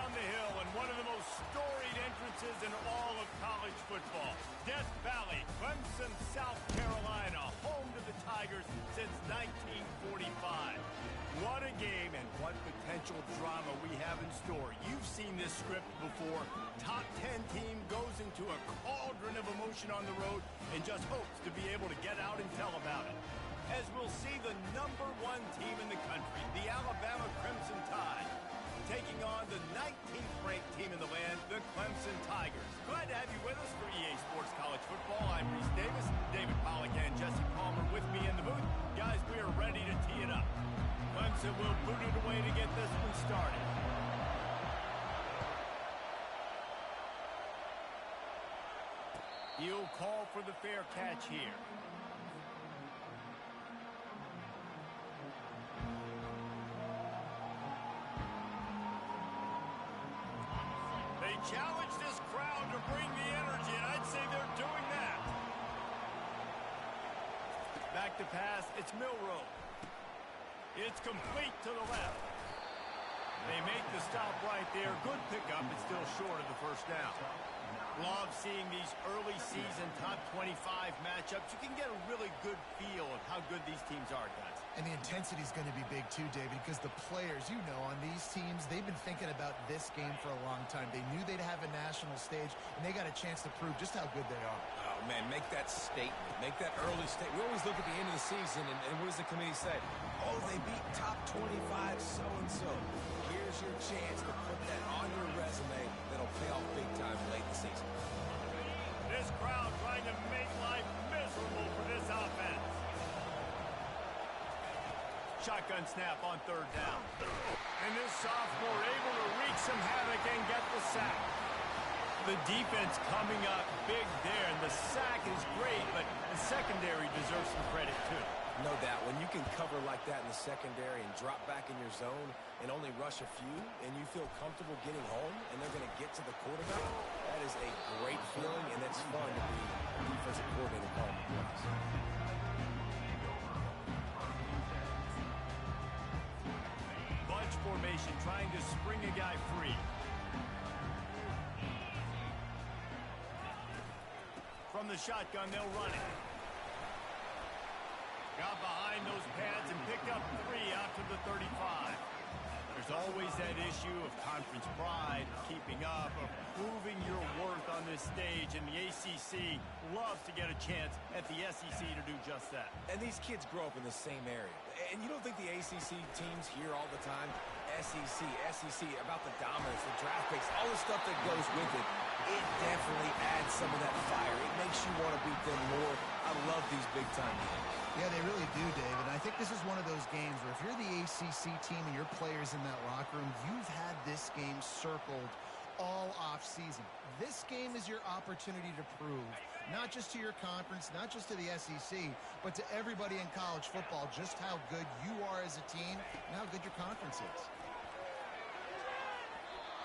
down the hill and one of the most storied entrances in all of college football. Death Valley, Clemson, South Carolina, home to the Tigers since 1945. What a game and what potential drama we have in store. You've seen this script before. Top 10 team goes into a cauldron of emotion on the road and just hopes to be able to get out and tell about it. As we'll see the #1 team in the country, the Alabama Crimson Tide, taking on the 19th ranked team in the land, the Clemson Tigers. Glad to have you with us for EA Sports College Football. I'm Reese Davis, David Pollack and Jesse Palmer with me in the booth. Guys, we are ready to tee it up. Clemson will boot it away to get this one started. He'll call for the fair catch here. They challenge this crowd to bring the energy, and I'd say they're doing that. Back to pass, it's Milroe. It's complete to the left. They make the stop right there. Good pickup, but still short of the first down. Love seeing these early season top 25 matchups. You can get a really good feel of how good these teams are, guys. And the intensity is going to be big too, David, because the players, you know, on these teams, they've been thinking about this game for a long time. They knew they'd have a national stage, and they got a chance to prove just how good they are. Oh, man, make that statement. Make that early statement. We always look at the end of the season, and what does the committee say? Oh, they beat top 25 so-and-so. Here's your chance to put that on your resume that'll pay off big time late in the season. This crowd trying to make life miserable for this offense. Shotgun snap on third down. And this sophomore able to wreak some havoc and get the sack. The defense coming up big there, and the sack is great, but the secondary deserves some credit too. No doubt. When you can cover like that in the secondary and drop back in your zone and only rush a few, and you feel comfortable getting home, and they're going to get to the quarterback, that is a great feeling, and it's fun to be a defensive coordinator calling the plays. Bunch formation trying to spring a guy free. From the shotgun, they'll run it. Got behind those pads and picked up 3 out to the 35. There's always that issue of conference pride, keeping up, of proving your worth on this stage, and the ACC loves to get a chance at the SEC to do just that. And these kids grow up in the same area. And you don't think the ACC teams hear all the time, SEC, about the dominance, the draft picks, all the stuff that goes with it. It definitely adds some of that fire. It makes you want to beat them more. I love these big-time games. Yeah, they really do, David. I think this is one of those games where if you're the ACC team and your players in that locker room, you've had this game circled all off-season. This game is your opportunity to prove, not just to your conference, not just to the SEC, but to everybody in college football, just how good you are as a team and how good your conference is.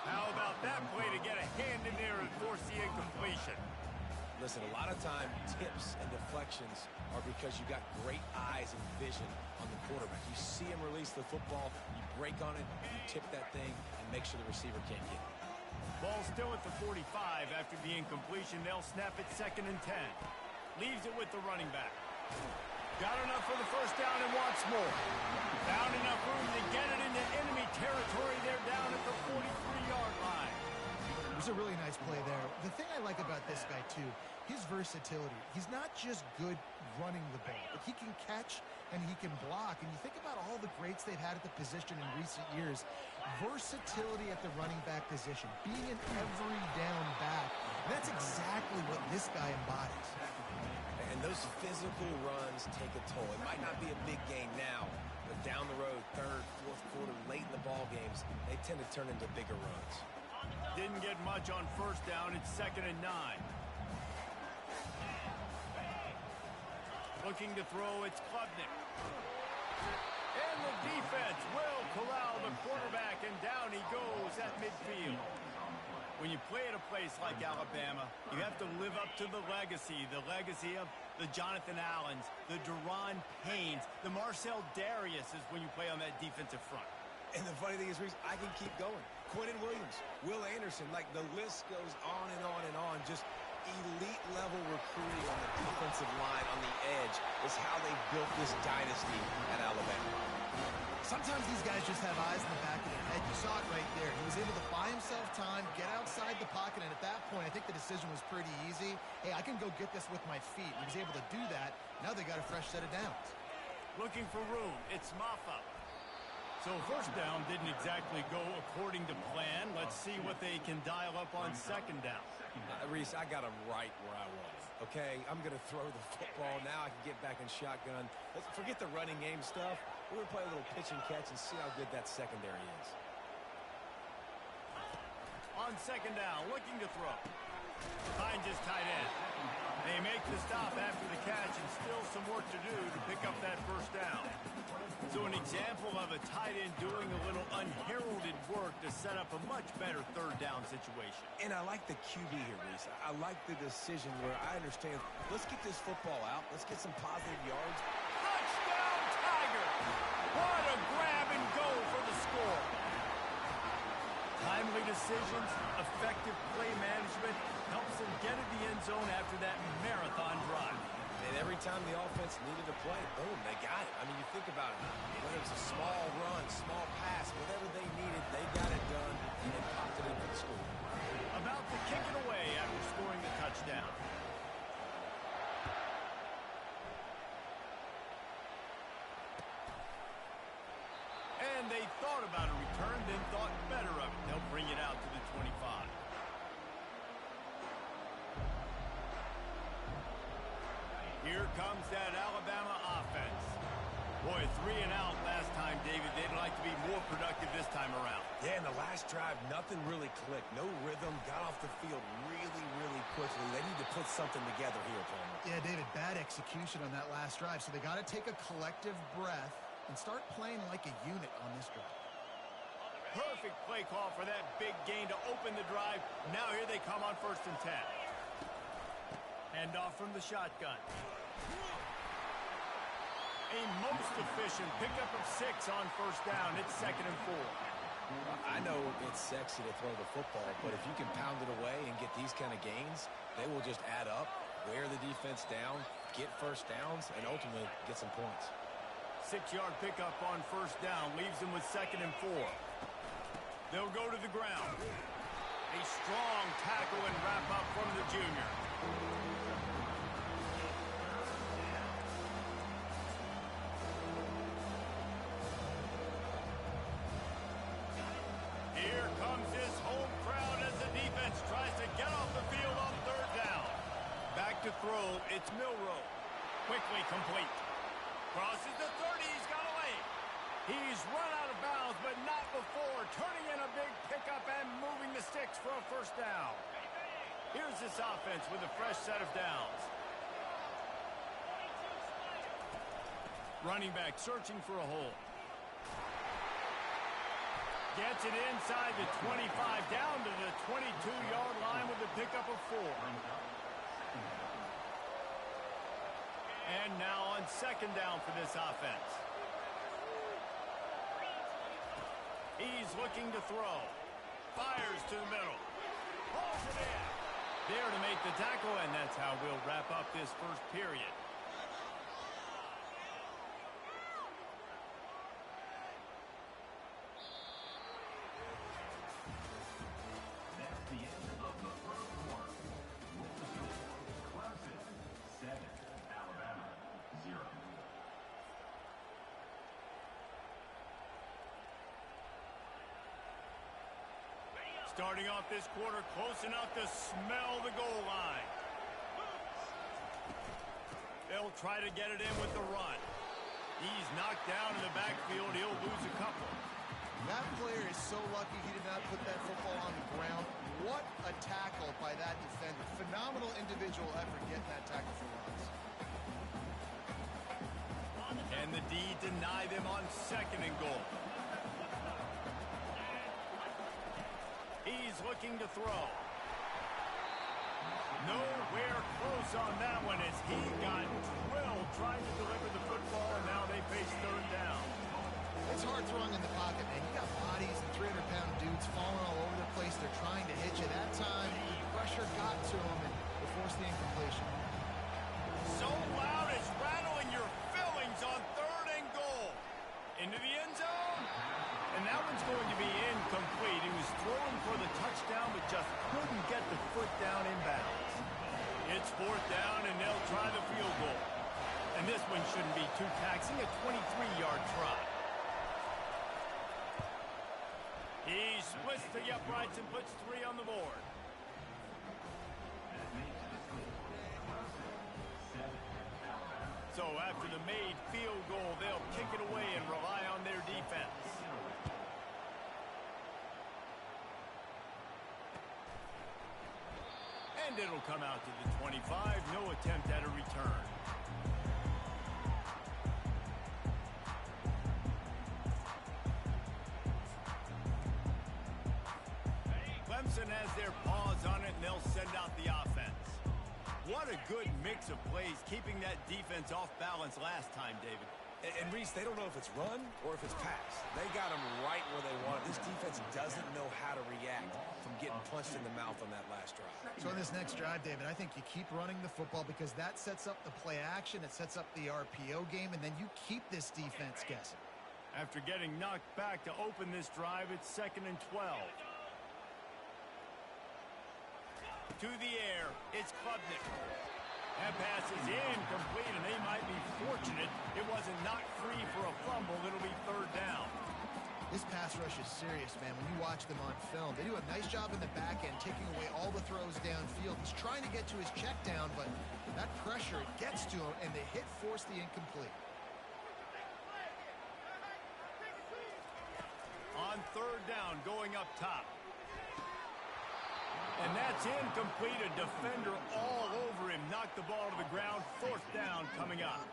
How about that play to get a hand in there and force the incompletion? Listen, a lot of time, tips and deflections are because you got great eyes and vision on the quarterback. You see him release the football, you break on it, you tip that thing, and make sure the receiver can't get it. Ball still at the 45 after the incompletion. They'll snap it 2nd and 10. Leaves it with the running back. Got enough for the first down and wants more. Found enough room to get it into enemy territory. They're down at the 43-yard line. It was a really nice play there. The thing I like about this guy, too, his versatility. He's not just good running the ball, but he can catch and he can block. And you think about all the greats they've had at the position in recent years. Versatility at the running back position, being an every down back. That's exactly what this guy embodies. And those physical runs take a toll. It might not be a big game now, but down the road, 3rd, 4th quarter, late in the ball games, they tend to turn into bigger runs. Didn't get much on first down. It's 2nd and 9. Looking to throw, it's Klubnik. And the defense will corral the quarterback, and down he goes at midfield. When you play at a place like Alabama, you have to live up to the legacy of the Jonathan Allens, the Deron Paynes, the Marcel Darius is when you play on that defensive front. And the funny thing is, Reese, I can keep going. Quentin Williams, Will Anderson, like the list goes on and on and on. Just elite level recruiting on the defensive line, on the edge, is how they built this dynasty at Alabama. Sometimes these guys just have eyes in the back of their head. You saw it right there. He was able to buy himself time, get outside the pocket, and at that point, I think the decision was pretty easy. Hey, I can go get this with my feet. He was able to do that. Now they got a fresh set of downs. Looking for room. It's Maffa. So first down didn't exactly go according to plan. Let's see what they can dial up on second down. Reese, I got him right where I was. Okay, I'm going to throw the football. Now I can get back in shotgun. Let's forget the running game stuff. We're going to play a little pitch and catch and see how good that secondary is. On second down, looking to throw. Finds his tight end. They make the stop after the catch, and still some work to do to pick up that first down. So an example of a tight end doing a little unheralded work to set up a much better third down situation. And I like the QB here, Reese. I like the decision where I understand, let's get this football out. Let's get some positive yards. Touchdown, Tiger! What a grab and go for the score. Timely decisions, effective play management helps them get in the end zone after that marathon drive. And every time the offense needed a play, boom, they got it. I mean, you think about it. Whether it's a small run, small pass, whatever they needed, they got it done and popped it in for the score. About to kick it away after scoring the touchdown. And they thought about a return, then thought better of it. They'll bring it out to the 25. Here comes that Alabama offense. Boy, 3 and out last time, David. They'd like to be more productive this time around. Yeah, in the last drive, nothing really clicked. No rhythm. Got off the field really, really quickly. They need to put something together here, Palmer. Yeah, David, bad execution on that last drive. So they got to take a collective breath and start playing like a unit on this drive. Perfect play call for that big gain to open the drive. Now here they come on 1st and 10. Hand off from the shotgun. A most efficient pickup of 6 on 1st down. It's 2nd and 4. I know it's sexy to throw the football, but if you can pound it away and get these kind of gains, they will just add up, wear the defense down, get first downs, and ultimately get some points. 6-yard pickup on 1st down leaves them with 2nd and 4. They'll go to the ground. A strong tackle and wrap up from the junior. Here comes his home crowd as the defense tries to get off the field on 3rd down. Back to throw, it's Milroe. Quickly complete. Crosses the 30, he's got away. He's run out of bounds, but not before turning in a big pickup and moving the sticks for a 1st down. Here's this offense with a fresh set of downs. Running back searching for a hole. Gets it inside the 25, down to the 22-yard line with a pickup of 4. And now on 2nd down for this offense. He's looking to throw. Fires to the middle. Pulls it in. There to make the tackle, and that's how we'll wrap up this 1st period. Starting off this quarter close enough to smell the goal line. They'll try to get it in with the run. He's knocked down in the backfield. He'll lose a couple. That player is so lucky he did not put that football on the ground. What a tackle by that defender. Phenomenal individual effort getting that tackle for loss. And the D deny them on 2nd and goal. He's looking to throw. Nowhere close on that one as he got drilled trying to deliver the football, and now they face 3rd down. It's hard throwing in the pocket, man. You got bodies and 300-pound dudes falling all over the place. They're trying to hit you. That time, the pressure got to them and it forced the incompletion. So loud it's rattling your fillings on 3rd and goal. Into the end zone. And that one's going to be incomplete. He was throwing for the touchdown, but just couldn't get the foot down in bounds. It's 4th down, and they'll try the field goal. And this one shouldn't be too taxing, a 23-yard try. He splits the uprights and puts 3 on the board. So after the made field goal, they'll kick it away and rely on their defense. And it'll come out to the 25. No attempt at a return. Clemson has their paws on it, and they'll send out the offense. What a good mix of plays, keeping that defense off balance last time, David. And Reese, they don't know if it's run or if it's pass. They got them right where they want it. This defense doesn't know how to react from getting punched in the mouth on that last drive. So in this next drive, David, I think you keep running the football because that sets up the play action, it sets up the RPO game, and then you keep this defense guessing. After getting knocked back to open this drive, it's 2nd and 12. To the air, it's Klubnik. That pass is incomplete, and they might be fortunate it wasn't knocked free for a fumble. It'll be 3rd down. This pass rush is serious, man. When you watch them on film, they do a nice job in the back end, taking away all the throws downfield. He's trying to get to his check down, but that pressure gets to him, and the hit forced the incomplete. On 3rd down, going up top. And that's incomplete. A defender all over him. Knocked the ball to the ground. 4th down coming up.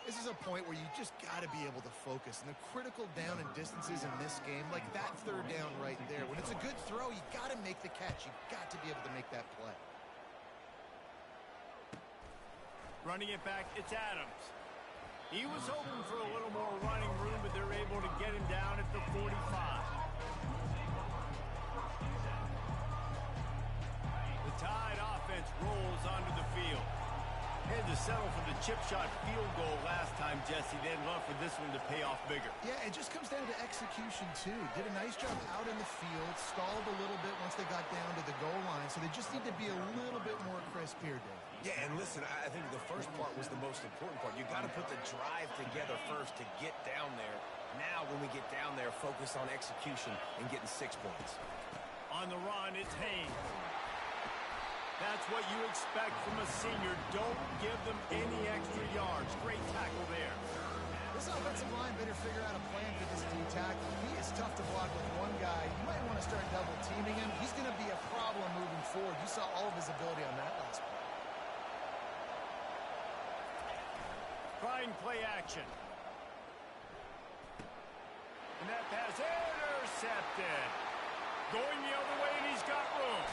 This is a point where you just got to be able to focus. And the critical down and distances in this game, like that 3rd down right there. When it's a good throw, you got to make the catch. You got to be able to make that play. Running it back, it's Adams. He was hoping for a little more running room, but they're able to get him down at the 45. Tide offense rolls onto the field. Had to settle for the chip shot field goal last time, Jesse. They'd love for this one to pay off bigger. Yeah, it just comes down to execution, too. Did a nice job out in the field, stalled a little bit once they got down to the goal line, so they just need to be a little bit more crisp here, Dave. Yeah, and listen, I think the first part was the most important part. You got to put the drive together first to get down there. Now, when we get down there, focus on execution and getting 6 points. On the run, it's Haynes. That's what you expect from a senior. Don't give them any extra yards. Great tackle there. This offensive line better figure out a plan for this D tackle. He is tough to block with one guy. You might want to start double teaming him. He's going to be a problem moving forward. You saw all of his ability on that last play. Trying play action. And that pass intercepted. Going the other way, and he's got room.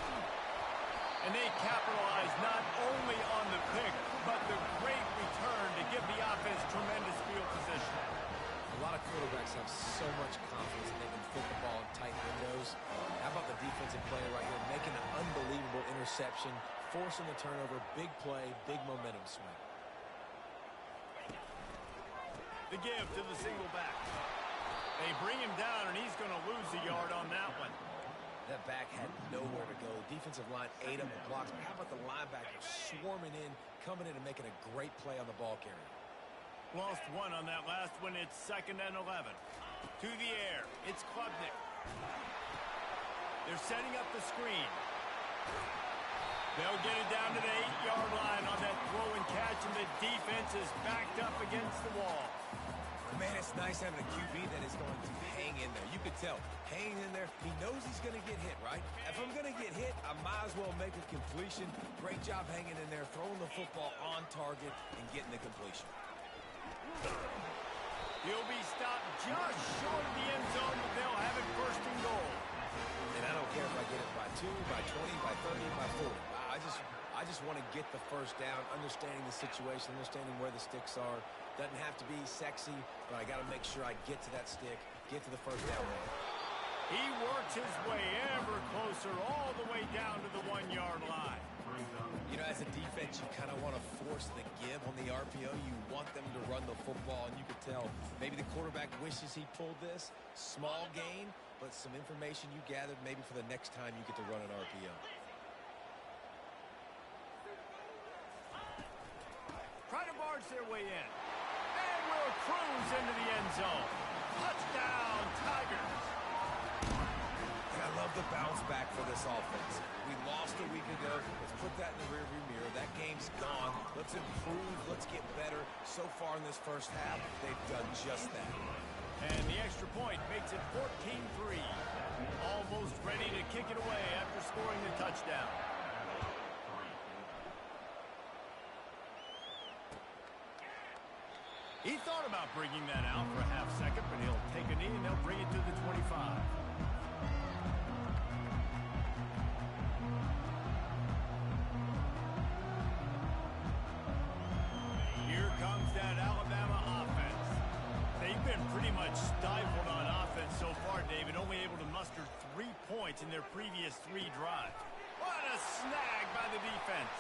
And they capitalize not only on the pick, but the great return to give the offense tremendous field position. A lot of quarterbacks have so much confidence that they can fit the ball in tight windows. How about the defensive player right here, making an unbelievable interception, forcing the turnover, big play, big momentum swing. The give to the single back. They bring him down, and he's going to lose a yard on that one. That back had nowhere to go. Defensive line ate up the blocks. But how about the linebacker swarming in, coming in and making a great play on the ball carrier? Lost one on that last one. It's 2nd and 11. To the air. It's Klubnik. They're setting up the screen. They'll get it down to the 8-yard line on that throw and catch, and the defense is backed up against the wall. Man, it's nice having a QB that is going to hang in there. You could tell, hanging in there, he knows he's going to get hit, right? If I'm going to get hit, I might as well make a completion. Great job hanging in there, throwing the football on target, and getting the completion. He'll be stopped just short of the end zone, but they'll have it 1st and goal. And I don't care if I get it by 2, by 20, by 30, by 40. I just want to get the 1st down, understanding the situation, understanding where the sticks are, Doesn't have to be sexy, but I got to make sure I get to that stick, get to the first down line. He works his way ever closer all the way down to the 1-yard line. You know, as a defense, you kind of want to force the give on the RPO. You want them to run the football, and you could tell maybe the quarterback wishes he pulled this. Small gain, but some information you gathered maybe for the next time you get to run an RPO. Try to barge their way in. And will cruise into the end zone. Touchdown, Tigers. And I love the bounce back for this offense. We lost a week ago. Let's put that in the rearview mirror. That game's gone. Let's improve. Let's get better. So far in this first half, they've done just that. And the extra point makes it 14-3. Almost ready to kick it away after scoring the touchdown. He thought about bringing that out for a half second, but he'll take a knee and they'll bring it to the 25. Here comes that Alabama offense. They've been pretty much stifled on offense so far, David, only able to muster 3 points in their previous 3 drives. What a snag by the defense.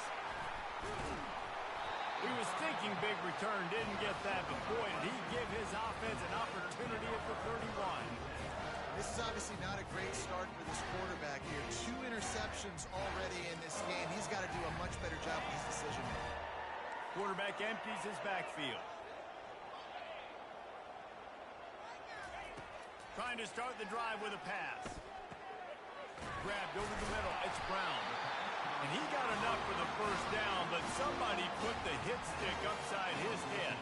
He was thinking big return, didn't get that, but boy, did he give his offense an opportunity at the 31. This is obviously not a great start for this quarterback here. 2 interceptions already in this game. He's got to do a much better job with his decision making. Quarterback empties his backfield. Trying to start the drive with a pass. Grabbed over the middle. It's Brown. And he got enough for the first down, but somebody put the hit stick upside his head.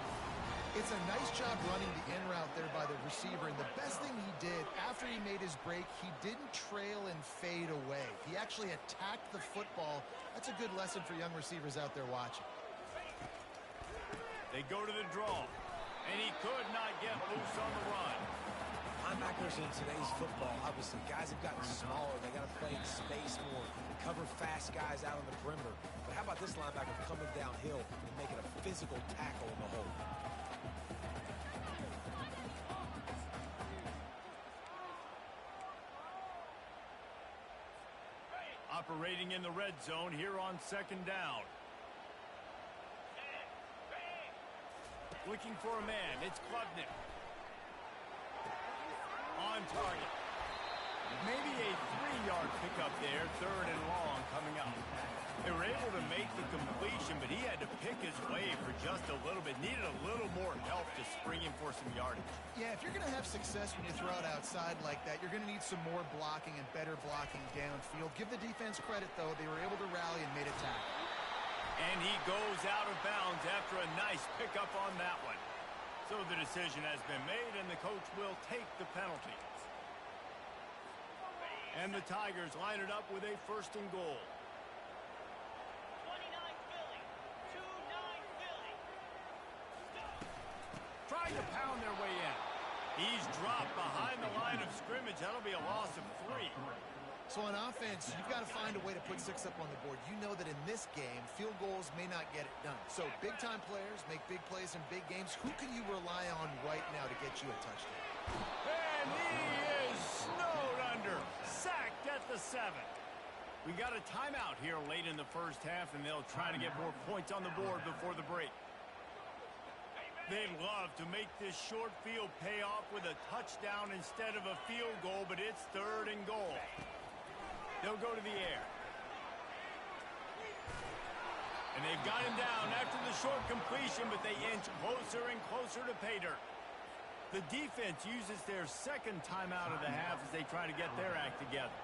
It's a nice job running the in route there by the receiver, and the best thing he did after he made his break, he didn't trail and fade away. He actually attacked the football. That's a good lesson for young receivers out there watching. They go to the draw, and he could not get loose on the run. Linebackers in today's football, obviously, guys have gotten smaller. They got to play in space more, cover fast guys out on the perimeter. But how about this linebacker coming downhill and making a physical tackle in the hole? Operating in the red zone here on 2nd down. Looking for a man. It's Klubnik. On target. Maybe a 3-yard pickup there. 3rd and long coming up. They were able to make the completion, but he had to pick his way for just a little bit. Needed a little more help to spring him for some yardage. Yeah, if you're going to have success when you throw it outside like that, you're going to need some more blocking and better blocking downfield. Give the defense credit, though. They were able to rally and made a tackle. And he goes out of bounds after a nice pickup on that one. So the decision has been made, and the coach will take the penalty. And the Tigers line it up with a 1st and goal. 29 Philly. 2-9 Philly. Trying to pound their way in. He's dropped behind the line of scrimmage. That'll be a loss of 3. So on offense, you've got to find a way to put 6 up on the board. You know that in this game, field goals may not get it done. So big-time players make big plays in big games. Who can you rely on right now to get you a touchdown? And he is snowed under. Sacked at the 7. We got a timeout here late in the first half, and they'll try to get more points on the board before the break. They'd love to make this short field pay off with a touchdown instead of a field goal, but it's 3rd and goal. They'll go to the air. And they've got him down after the short completion, but they inch closer and closer to pay dirt. The defense uses their 2nd timeout of the half as they try to get their act together.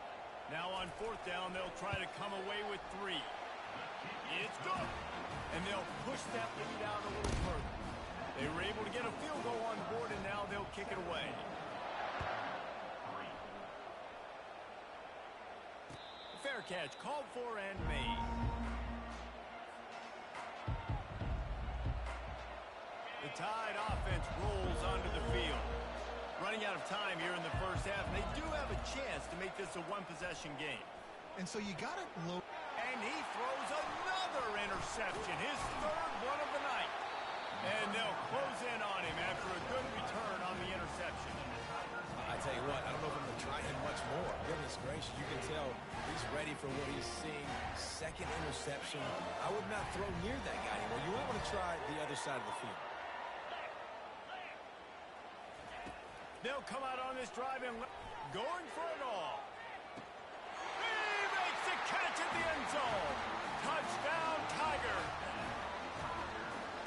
Now on 4th down, they'll try to come away with 3. It's good. And they'll push that lead out a little further. They were able to get a field goal on board, and now they'll kick it away. Fair catch called for and made. The Tide offense rolls onto the field. Running out of time here in the first half, and they do have a chance to make this a 1-possession game. And so you got to load. And he throws another interception, his 3rd one of the night. And they'll close in on him after a good return on the interception. I tell you what, I don't know if I'm going to try him much more. Goodness gracious, you can tell he's ready for what he's seeing. Second interception. I would not throw near that guy anymore. You might want to try the other side of the field. They'll come out on this drive and going for it all. He makes the catch at the end zone. Touchdown, Tiger.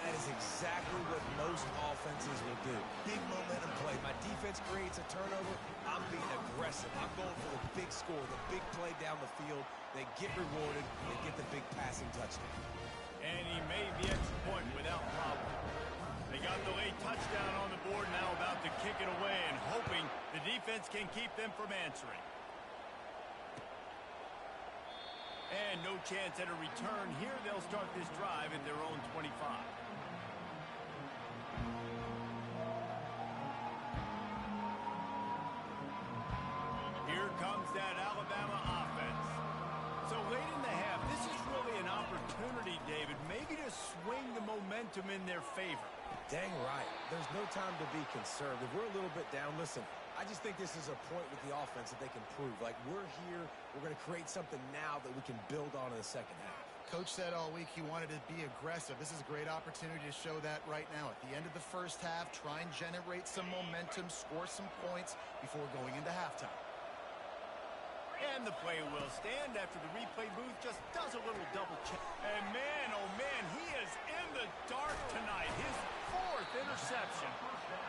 That is exactly what most offenses will do. Big momentum play. My defense creates a turnover. I'm being aggressive. I'm going for the big score, the big play down the field. They get rewarded. They get the big passing touchdown. And he made the extra point without problem. They got the late touchdown on the board, now about to kick it away and hoping the defense can keep them from answering. And no chance at a return here. They'll start this drive at their own 25. Here comes that Alabama offense. So late in the half, this is really an opportunity, David, maybe to swing the momentum in their favor. Dang right. There's no time to be conservative. We're a little bit down. Listen, I just think this is a point with the offense that they can prove. Like, we're here. We're going to create something now that we can build on in the second half. Coach said all week he wanted to be aggressive. This is a great opportunity to show that right now. At the end of the first half, try and generate some momentum, score some points before going into halftime. And the play will stand after the replay booth just does a little double check. And man, oh man, he is in the dark tonight. His fourth interception.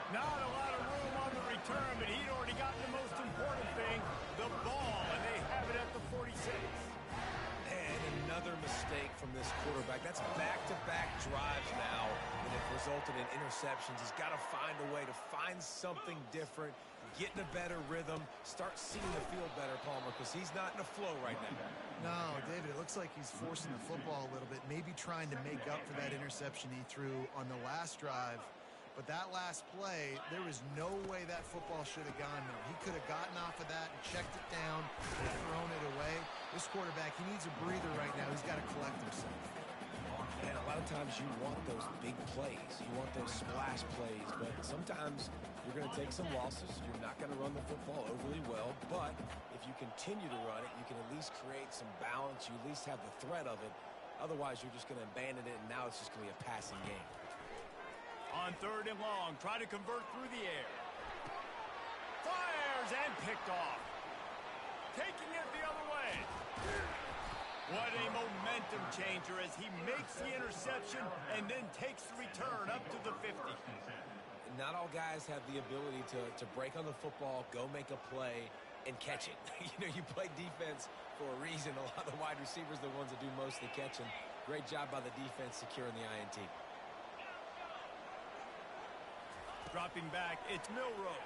Not a lot of room on the return, but he'd already gotten the most important thing, the ball, and they have it at the 46. And another mistake from this quarterback. That's back-to-back drives now that have resulted in interceptions. He's got to find a way to find something different, get in a better rhythm, start seeing the field better, Palmer, because he's not in a flow right now. No, David, it looks like he's forcing the football a little bit, maybe trying to make up for that interception he threw on the last drive. But that last play, there was no way that football should have gone there. He could have gotten off of that and checked it down and thrown it away. This quarterback, he needs a breather right now. He's got to collect himself. And a lot of times you want those big plays. You want those splash plays. But sometimes you're going to take some losses. You're not going to run the football overly well. But if you continue to run it, you can at least create some balance. You at least have the threat of it. Otherwise, you're just going to abandon it, and now it's just going to be a passing game. On third and long, try to convert through the air. Fires and picked off. Taking it the other way. What a momentum changer as he makes the interception and then takes the return up to the 50. Not all guys have the ability to break on the football, go make a play, and catch it. You play defense for a reason. A lot of the wide receivers are the ones that do most of the catching. Great job by the defense securing the INT. Dropping back, it's Milroe.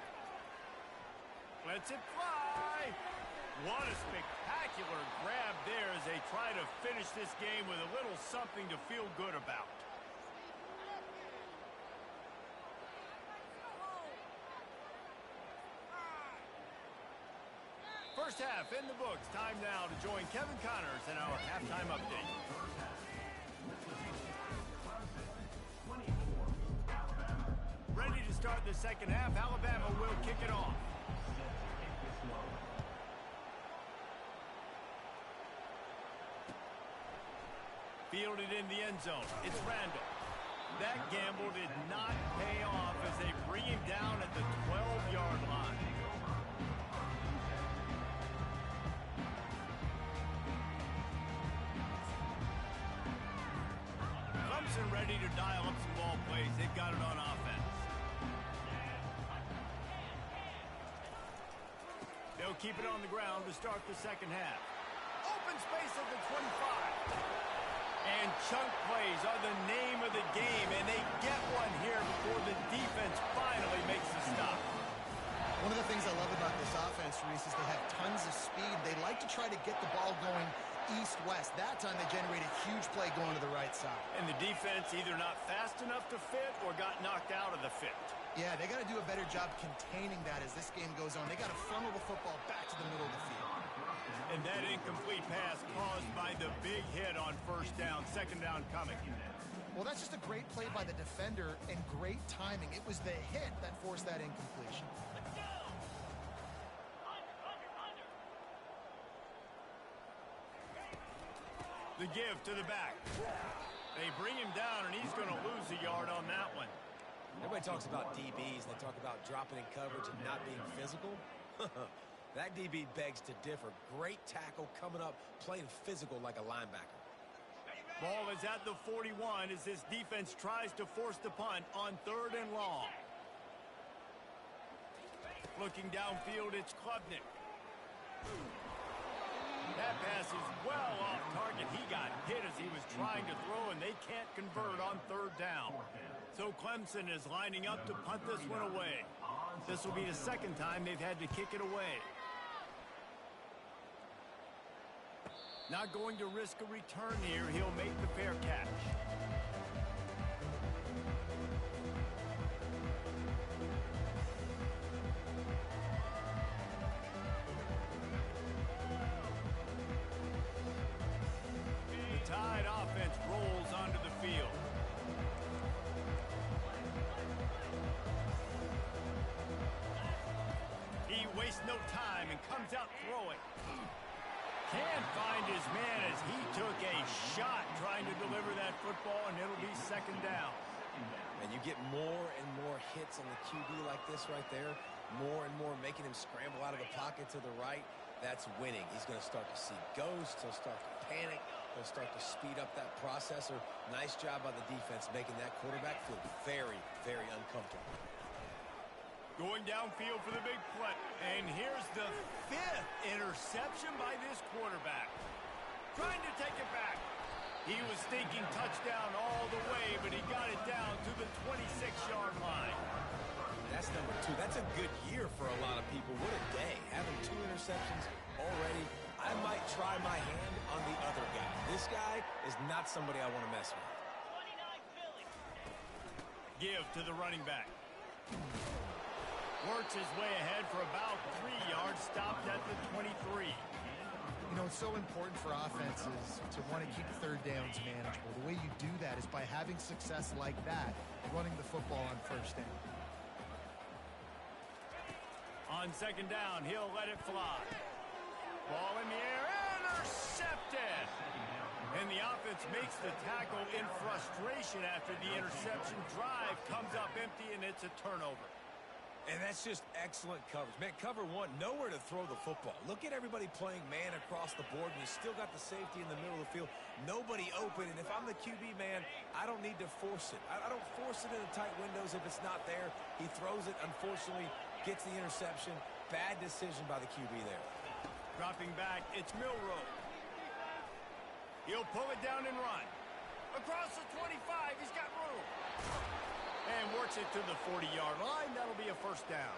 Lets it fly. What a spectacular grab there as they try to finish this game with a little something to feel good about. First half in the books. Time now to join Kevin Connors in our halftime update. Ready to start the second half. Alabama will kick it off. Fielded in the end zone. It's Randall. That gamble did not pay off as they bring him down at the 12-yard line. Clemson ready to dial up some ball plays. They've got it on offense. They'll keep it on the ground to start the second half. Open space at the 25. And chunk plays are the name of the game, and they get one here before the defense finally makes the stop. One of the things I love about this offense, Reese, is they have tons of speed. They like to try to get the ball going east-west. That time they generated a huge play going to the right side. And the defense either not fast enough to fit or got knocked out of the fit. Yeah, they got to do a better job containing that as this game goes on. They got to funnel the football back to the middle of the field. And that incomplete pass caused by the big hit on first down. Second down coming. Well, that's just a great play by the defender and great timing. It was the hit that forced that incompletion. Let's go. Under. The give to the back. They bring him down, and he's going to lose a yard on that one. Everybody talks about DBs, and they talk about dropping in coverage and not being physical. That DB begs to differ. Great tackle coming up, playing physical like a linebacker. Ball is at the 41 as this defense tries to force the punt on 3rd and long. Looking downfield, it's Klubnik. That pass is well off target. He got hit as he was trying to throw, and they can't convert on 3rd down. So Clemson is lining up to punt this one away. This will be the 2nd time they've had to kick it away. Not going to risk a return here. He'll make the fair catch. The Tide offense rolls onto the field. He wastes no time and comes out throwing. Can't find his man as he took a shot trying to deliver that football, and it'll be 2nd down. And you get more and more hits on the QB like this right there, more and more making him scramble out of the pocket to the right. That's winning. He's going to start to see ghosts. He'll start to panic. He'll start to speed up that processor. Nice job by the defense making that quarterback feel very, very uncomfortable. Going downfield for the big play. And here's the 5th interception by this quarterback. Trying to take it back. He was thinking touchdown all the way, but he got it down to the 26-yard line. That's number 2. That's a good year for a lot of people. What a day. Having 2 interceptions already. I might try my hand on the other guy. This guy is not somebody I want to mess with. 29 Philly. Give to the running back. Works his way ahead for about 3 yards, stopped at the 23. You know, it's so important for offenses to want to keep 3rd downs manageable. The way you do that is by having success like that, running the football on 1st down. On 2nd down, he'll let it fly. Ball in the air, intercepted! And the offense makes the tackle in frustration after the interception. Drive comes up empty, and it's a turnover. And that's just excellent coverage. Man, cover 1, nowhere to throw the football. Look at everybody playing man across the board, and you still got the safety in the middle of the field. Nobody open, and if I'm the QB, man, I don't need to force it. I don't force it in the tight windows if it's not there. He throws it, unfortunately, gets the interception. Bad decision by the QB there. Dropping back, it's Milroe. He'll pull it down and run. Across the 25, he's got room. And works it to the 40-yard line. That'll be a 1st down.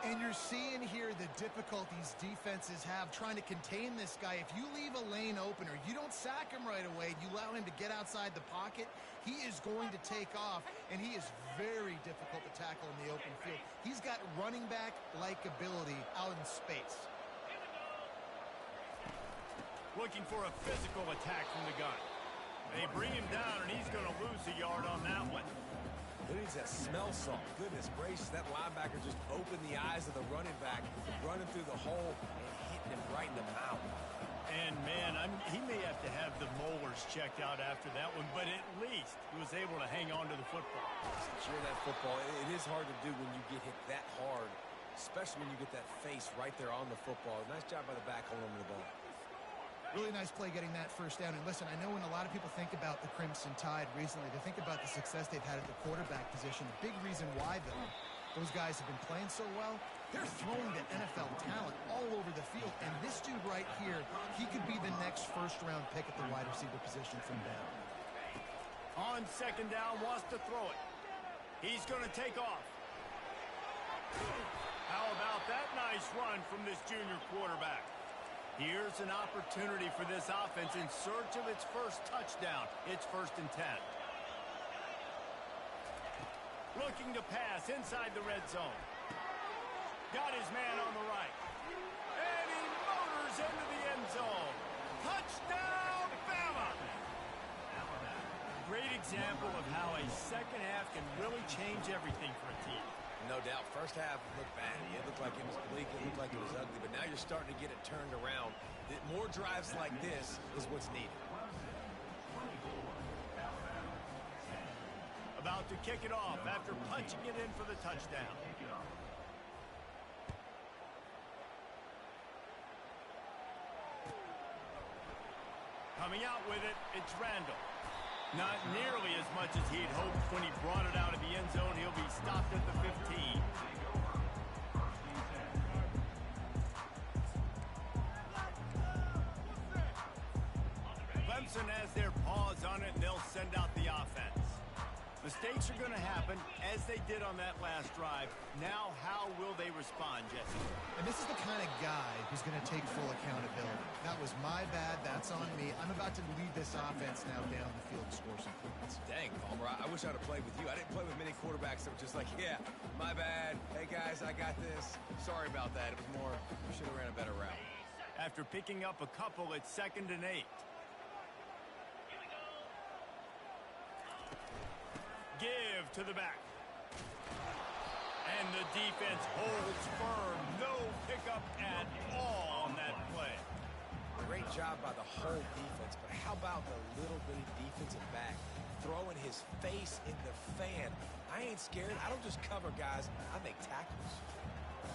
And you're seeing here the difficulties defenses have trying to contain this guy. If you leave a lane open or you don't sack him right away, you allow him to get outside the pocket, he is going to take off, and he is very difficult to tackle in the open field. He's got running back-like ability out in space. Looking for a physical attack from the gun. They bring him down, and he's going to lose a yard on that one. Who needs that smell salt? Goodness gracious, that linebacker just opened the eyes of the running back, running through the hole and hitting him right in the mouth. And, man, he may have to have the molars checked out after that one, but at least he was able to hang on to the football. Secure that football. It is hard to do when you get hit that hard, especially when you get that face right there on the football. Nice job by the back holding him the ball. Really nice play getting that 1st down. And listen, I know when a lot of people think about the Crimson Tide recently, they think about the success they've had at the quarterback position. The big reason why, though, those guys have been playing so well, they're throwing the NFL talent all over the field. And this dude right here, he could be the next 1st-round pick at the wide receiver position from down. On 2nd down, wants to throw it. He's going to take off. How about that nice run from this junior quarterback? Here's an opportunity for this offense in search of its 1st touchdown. It's 1st and 10. Looking to pass inside the red zone. Got his man on the right. And he motors into the end zone. Touchdown, Bama! Great great example of how a second half can really change everything for a team. No doubt. First half looked bad. It looked like it was bleak. It looked like it was ugly. But now you're starting to get it turned around. More drives like this is what's needed. About to kick it off after punching it in for the touchdown. Coming out with it, it's Randall. Not nearly as much as he'd hoped when he brought it out of the end zone. He'll be stopped at the 15. Clemson has their paws on it, and they'll send out the offense. Mistakes are going to happen, as they did on that last drive. Now, how will they respond, Jesse? And this is the kind of guy who's going to take full accountability. That was my bad. That's on me. I'm about to lead this offense now down the field and score some points. Dang, Palmer, I wish I'd have played with you. I didn't play with many quarterbacks that were just like, yeah, my bad. Hey, guys, I got this. Sorry about that. It was more, we should have ran a better route. After picking up a couple, it's 2nd and 8. Give to the back. And the defense holds firm. No pickup at all on that play. Great job by the whole defense, but how about the little bitty defensive back throwing his face in the fan? I ain't scared. I don't just cover guys. I make tackles.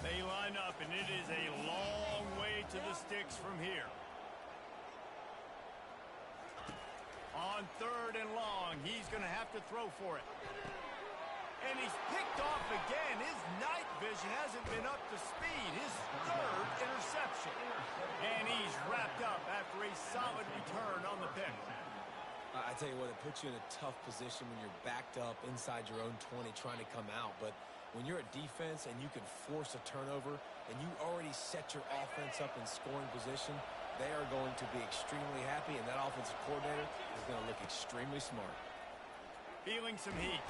They line up, and it is a long way to the sticks from here. On 3rd and long, he's going to have to throw for it. And he's picked off again. His night vision hasn't been up to speed. His 3rd interception. And he's wrapped up after a solid return on the pick. I tell you what, it puts you in a tough position when you're backed up inside your own 20 trying to come out. But when you're a defense and you can force a turnover and you already set your offense up in scoring position, they are going to be extremely happy, and that offensive coordinator is going to look extremely smart. Feeling some heat.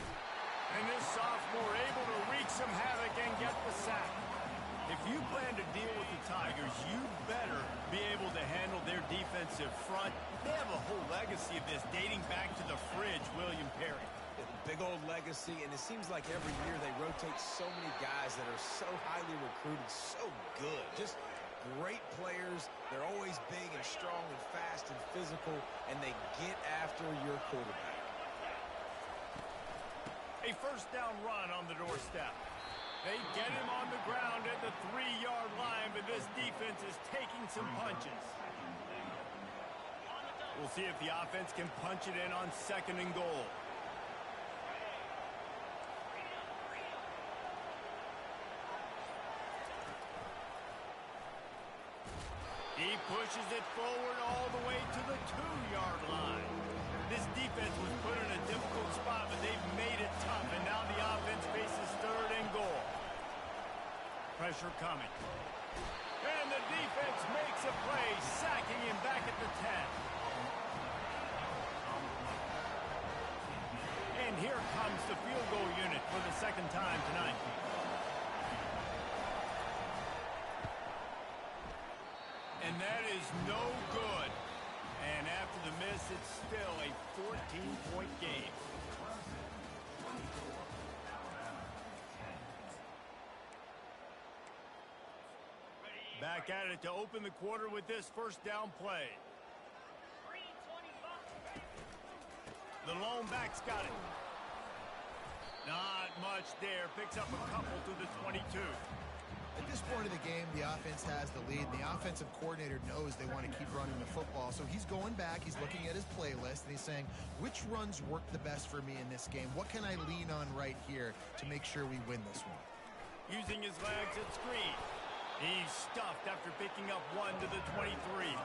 And this sophomore able to wreak some havoc and get the sack. If you plan to deal with the Tigers, you better be able to handle their defensive front. They have a whole legacy of this dating back to the fridge, William Perry. Big old legacy, and it seems like every year they rotate so many guys that are so highly recruited, so good. Just great players. They're always big and strong and fast and physical, and they get after your quarterback. A 1st down run on the doorstep. They get him on the ground at the 3-yard line, but this defense is taking some punches. We'll see if the offense can punch it in on 2nd and goal. He pushes it forward all the way to the 2-yard line. This defense was put in a difficult spot, but they've made it tough, and now the offense faces 3rd and goal. Pressure coming. And the defense makes a play, sacking him back at the 10. And here comes the field goal unit for the 2nd time tonight. And that is no good. And after the miss, it's still a 14-point game. Back at it to open the quarter with this 1st down play. The lone back's got it. Not much there. Picks up a couple to the 22. At this point of the game, the offense has the lead. The offensive coordinator knows they want to keep running the football. So he's going back. He's looking at his playlist, and he's saying, which runs work the best for me in this game? What can I lean on right here to make sure we win this one? Using his legs at screen. He's stuffed after picking up 1 to the 23.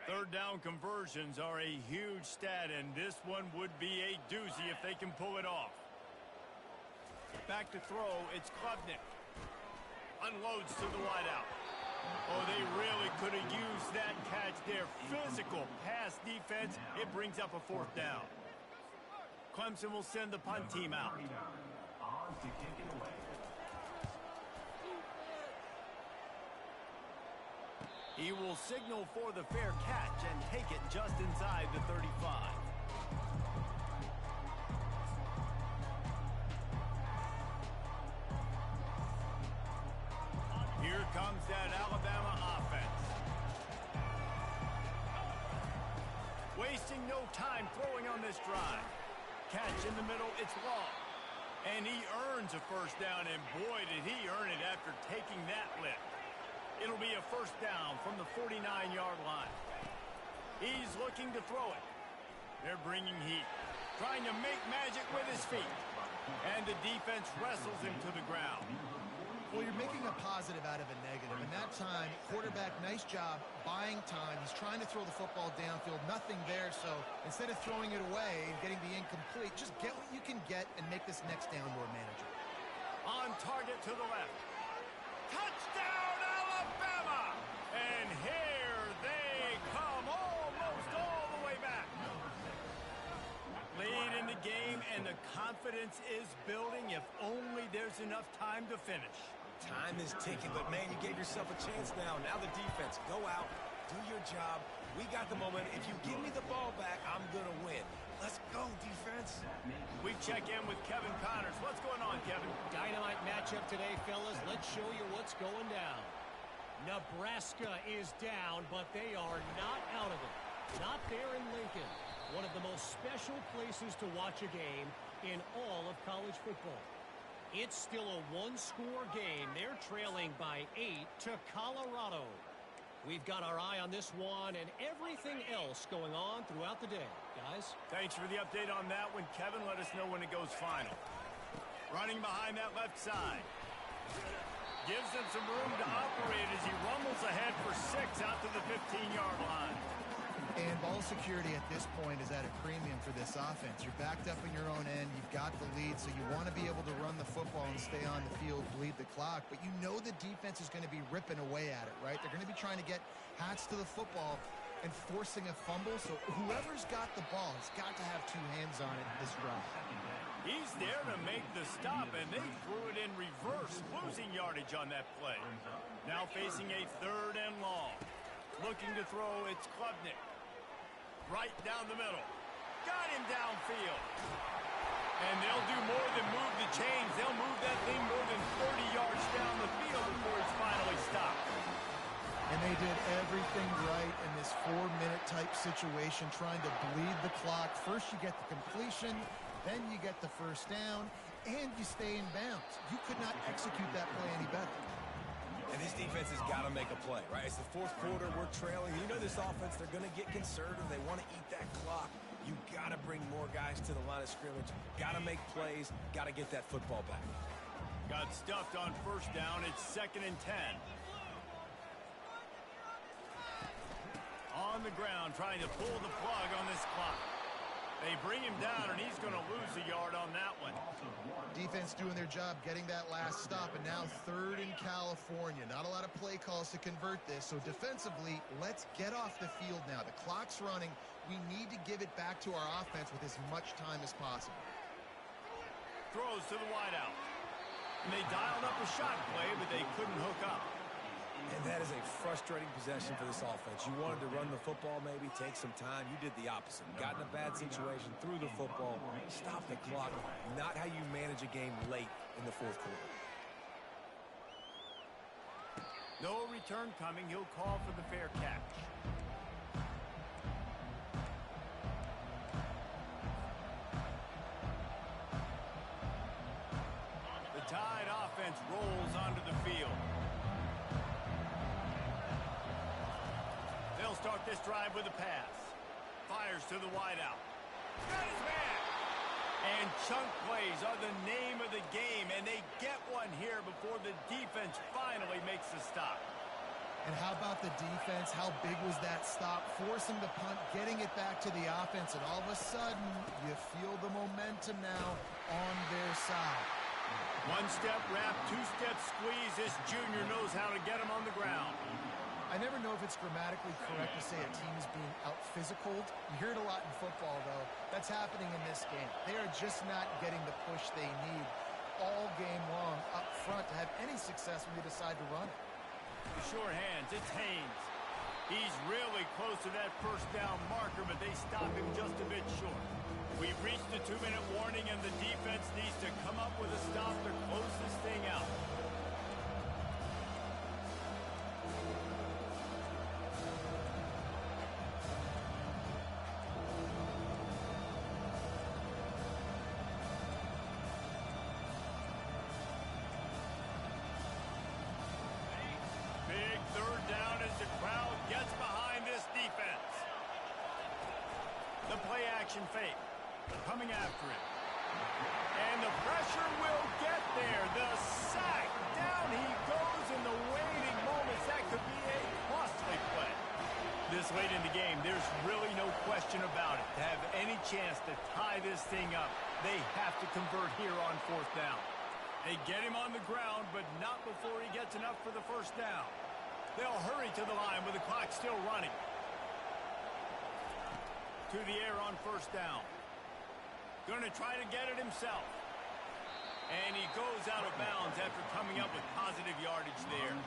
Third down conversions are a huge stat, and this one would be a doozy if they can pull it off. Back to throw, it's Klubnik. Unloads to the wideout. Oh, they really could have used that catch there. Physical pass defense. It brings up a 4th down. Clemson will send the punt team out. He will signal for the fair catch and take it just inside the 35. Here comes that Alabama offense. Wasting no time throwing on this drive. Catch in the middle, it's long. And he earns a 1st down, and boy, did he earn it after taking that lift. It'll be a 1st down from the 49-yard line. He's looking to throw it. They're bringing heat, trying to make magic with his feet. And the defense wrestles him to the ground. Well, you're making a positive out of a negative. And that time, quarterback, nice job buying time. He's trying to throw the football downfield. Nothing there, so instead of throwing it away and getting the incomplete, just get what you can get and make this next down more manageable. On target to the left. Touchdown, Alabama! And here they come, almost all the way back. Lead in the game, and the confidence is building if only there's enough time to finish. Time is ticking, but, man, you gave yourself a chance now. Now the defense, go out, do your job. We got the moment. If you give me the ball back, I'm going to win. Let's go, defense. We check in with Kevin Connors. What's going on, Kevin? Dynamite matchup today, fellas. Let's show you what's going down. Nebraska is down, but they are not out of it. Not there in Lincoln. One of the most special places to watch a game in all of college football. It's still a one-score game. They're trailing by 8 to Colorado. We've got our eye on this one and everything else going on throughout the day. Guys? Thanks for the update on that one, Kevin. Let us know when it goes final. Running behind that left side. Gives him some room to operate as he rumbles ahead for 6 out to the 15-yard line. And ball security at this point is at a premium for this offense. You're backed up in your own end. You've got the lead, so you want to be able to run the football and stay on the field, bleed the clock. But you know the defense is going to be ripping away at it, right? They're going to be trying to get hats to the football and forcing a fumble. So whoever's got the ball has got to have 2 hands on it this drive. He's there to make the stop, and they threw it in reverse, losing yardage on that play. Now facing a 3rd and long. Looking to throw, it's Klubnik. Right down the middle. Got him downfield. And they'll do more than move the chains. They'll move that thing more than 30 yards down the field before it's finally stopped. And they did everything right in this 4-minute type situation, trying to bleed the clock. First you get the completion, then you get the 1st down, and you stay in bounds. You could not execute that play any better. And this defense has got to make a play, right? It's the 4th quarter. We're trailing. You know this offense, they're going to get conservative. They want to eat that clock. You got to bring more guys to the line of scrimmage. Got to make plays. Got to get that football back. Got stuffed on 1st down. It's 2nd and 10. On the ground, trying to pull the plug on this clock. They bring him down, and he's going to lose a yard on that one. Defense doing their job, getting that last stop, and now 3rd in California. Not a lot of play calls to convert this, so defensively, let's get off the field now. The clock's running. We need to give it back to our offense with as much time as possible. Throws to the wideout. And they dialed up a shot play, but they couldn't hook up. And that is a frustrating possession for this offense. You wanted to run the football, maybe take some time. You did the opposite. Got in a bad situation, threw the football, stopped the clock. Not how you manage a game late in the 4th quarter. No return coming. He'll call for the fair catch. The Tide offense rolls onto the field. They'll start this drive with a pass. Fires to the wideout. Got his man. And chunk plays are the name of the game, and they get one here before the defense finally makes the stop. And how about the defense? How big was that stop? Forcing the punt, getting it back to the offense, and all of a sudden, you feel the momentum now on their side. 1-step wrap, 2-step squeeze. This junior knows how to get him on the ground. it's grammatically correct to say a team is being out-physicaled. You hear it a lot in football, though. That's happening in this game. They are just not getting the push they need all game long up front to have any success when they decide to run it. The sure hands, it's Haynes. He's really close to that first down marker, but they stop him just a bit short. We've reached the 2-minute warning, and the defense needs to come up with a stop to close this thing out. Big third down as the crowd gets behind this defense. The play action fake. Coming after it. And the pressure will get there. The sack. Down he goes in the waiting moments. That could be a costly play. This late in the game, there's really no question about it. To have any chance to tie this thing up, they have to convert here on fourth down. They get him on the ground, but not before he gets enough for the first down. They'll hurry to the line with the clock still running. To the air on first down. Going to try to get it himself. And he goes out of bounds after coming up with positive yardage there.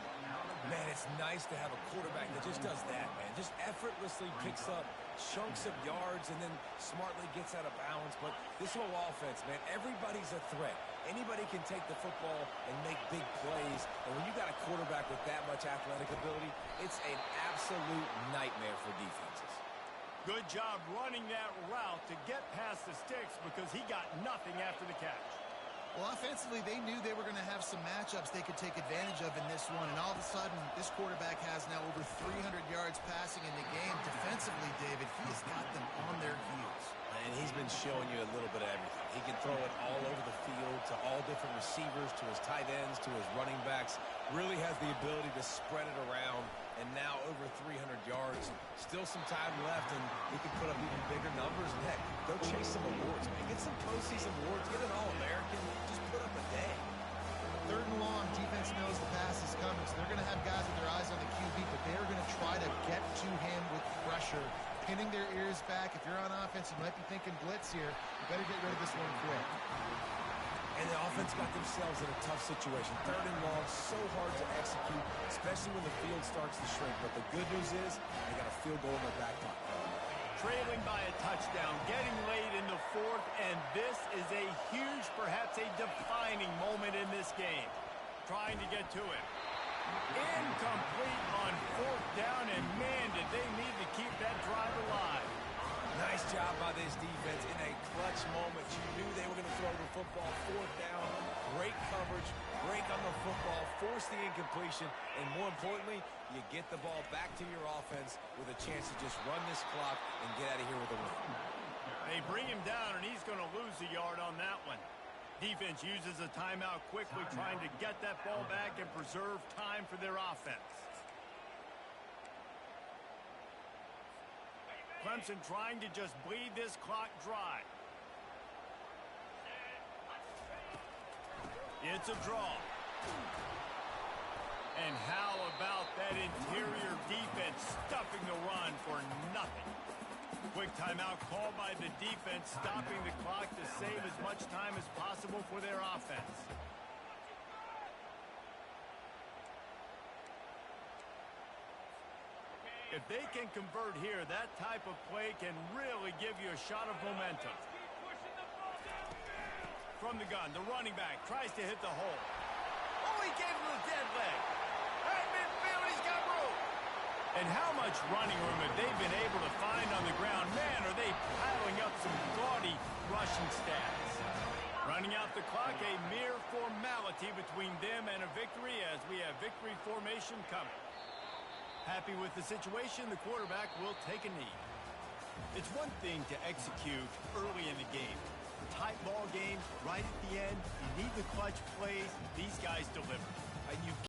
Man, it's nice to have a quarterback that just does that, man. Just effortlessly picks up chunks of yards and then smartly gets out of bounds. But this whole offense, man, everybody's a threat. Anybody can take the football and make big plays. And when you got a quarterback with that much athletic ability, it's an absolute nightmare for defenses. Good job running that route to get past the sticks because he got nothing after the catch. Well, offensively, they knew they were going to have some matchups they could take advantage of in this one, and all of a sudden, this quarterback has now over 300 yards passing in the game. Defensively, David, he has got them on their heels. And he's been showing you a little bit of everything. He can throw it all over the field to all different receivers, to his tight ends, to his running backs. Really has the ability to spread it around, and now over 300 yards. Still some time left, and he can put up even bigger numbers. And heck, go chase some awards, man. Get some postseason awards. Get an All-American. Just put up a day. Third and long, defense knows the pass is coming, so they're going to have guys with their eyes on the QB, but they're going to try to get to him with pressure, pinning their ears back. If you're on offense, you might be thinking blitz here. You better get rid of this one quick. And the offense got themselves in a tough situation. Third and long, so hard to execute, especially when the field starts to shrink. But the good news is they got a field goal in their back pocket. Trailing by a touchdown, getting late in the fourth, and this is a huge, perhaps a defining moment in this game. Trying to get to it. Incomplete on fourth down, and man, did they need to keep that drive alive. Nice job by this defense in a clutch moment. You knew they were going to throw the football. Fourth down, great coverage, break on the football, force the incompletion, and more importantly, you get the ball back to your offense with a chance to just run this clock and get out of here with a win. They bring him down, and he's going to lose a yard on that one. Defense uses a timeout quickly, trying to get that ball back and preserve time for their offense. Clemson trying to just bleed this clock dry. It's a draw. And how about that interior defense stuffing the run for nothing? Quick timeout called by the defense, stopping the clock to save as much time as possible for their offense. If they can convert here, that type of play can really give you a shot of momentum. From the gun, the running back tries to hit the hole. Oh, he gave him the dead leg. At midfield, he's got room. And how much running room have they been able to find on the ground? Man, are they piling up some gaudy rushing stats. Running out the clock, a mere formality between them and a victory as we have victory formation coming. Happy with the situation, the quarterback will take a knee. It's one thing to execute early in the game. Tight ball game, right at the end, you need the clutch plays. These guys deliver. And you